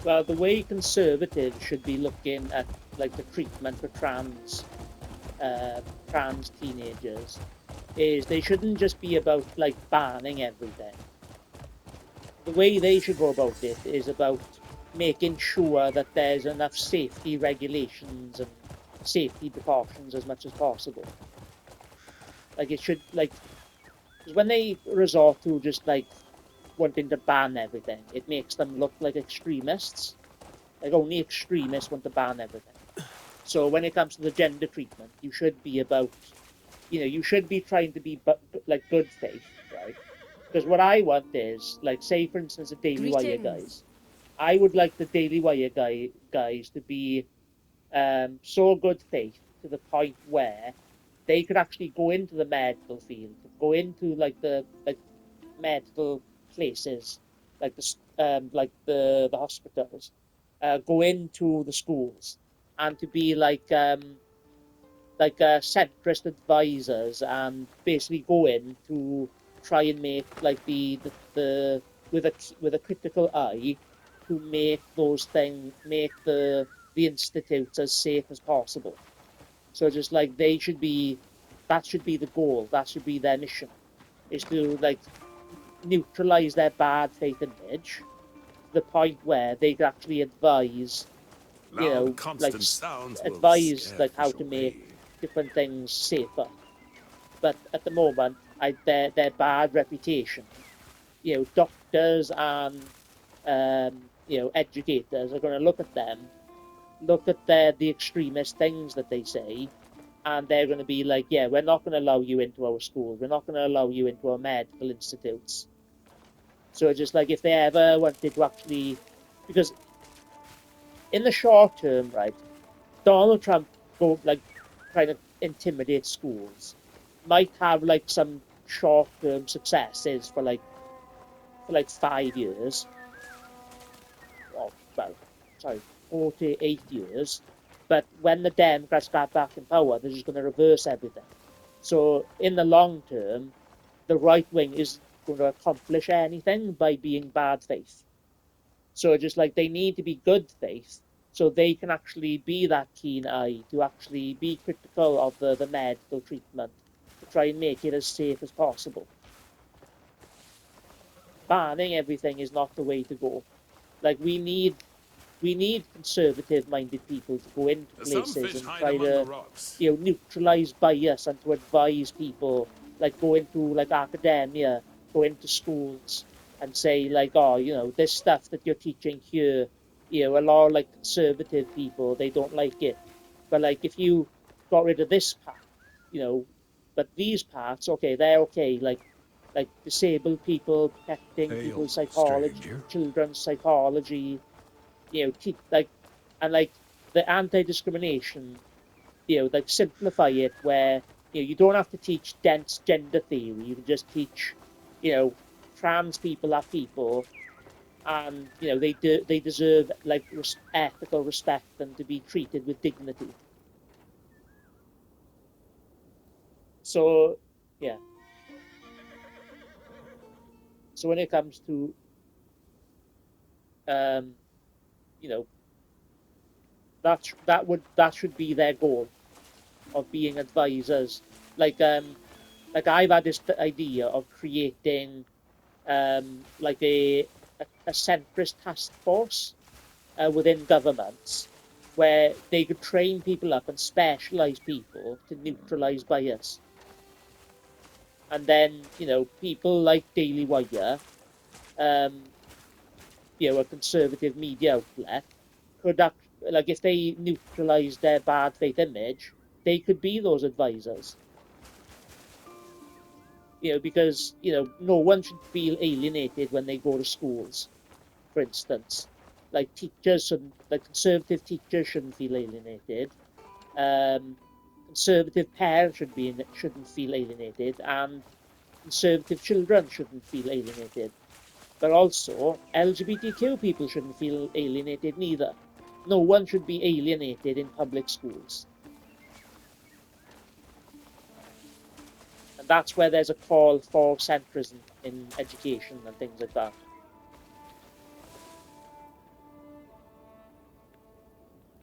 Well, the way conservatives should be looking at like the treatment for trans teenagers is they shouldn't just be about like banning everything. The way they should go about it is about making sure that there's enough safety regulations and safety precautions as much as possible. Like it should, like, because when they resort to just like wanting to ban everything, it makes them look like extremists. Like only extremists want to ban everything. So when it comes to the gender treatment, you should be about, you should be trying to be like good faith, right? Because what I want is, like, say for instance, the Daily Wire guys. I would like the Daily Wire guys to be so good faith to the point where they could actually go into the medical field, go into like the medical places, like the hospitals, go into the schools, and to be like centrist advisors, and basically go in to try and make like the with a critical eye to make those things, make the institutes as safe as possible. So just like they should be, that should be the goal, that should be their mission, is to like neutralize their bad faith image to the point where they could actually advise, Loud, like constant sounds will advise scare like how fish to make away. different things safer. But at the moment, their bad reputation, doctors and educators are going to look at them, look at the extremist things that they say, and they're going to be like, yeah, we're not going to allow you into our schools, we're not going to allow you into our medical institutes. So just like if they ever wanted to actually, because in the short term, right, Donald Trump go like trying to intimidate schools might have like some short term successes for like 5 years, or well, sorry, 48 years. But when the Democrats got back in power, they're just going to reverse everything. So in the long term, the right wing isn't going to accomplish anything by being bad faith. So just like they need to be good faith, so they can actually be that keen eye to actually be critical of the medical treatment to try and make it as safe as possible. Banning everything is not the way to go. Like we need conservative minded people to go into Some places fish and hide try among the to, rocks. neutralize bias and to advise people, like go into like academia, go into schools and say like, oh, this stuff that you're teaching here, a lot of like conservative people, they don't like it. But like if you got rid of this part, you know, but these parts, okay, they're okay. Like disabled people, protecting Hail, people's psychology, stranger. children's psychology, like, and like the anti-discrimination, like simplify it where you don't have to teach dense gender theory. You can just teach, you know, trans people are people, and they deserve like ethical respect and to be treated with dignity. So yeah, so when it comes to um, you know, that should be their goal of being advisors. Like like I've had this idea of creating like a centrist task force within governments where they could train people up and specialize people to neutralize bias. And then, people like Daily Wire, um, a conservative media outlet, could act, like if they neutralize their bad faith image, they could be those advisors. Because no one should feel alienated when they go to schools, for instance. Like teachers shouldn't, like conservative teachers shouldn't feel alienated. Um, Conservative parents shouldn't feel alienated, and conservative children shouldn't feel alienated. But also, LGBTQ people shouldn't feel alienated neither. No one should be alienated in public schools. And that's where there's a call for centrism in education and things like that.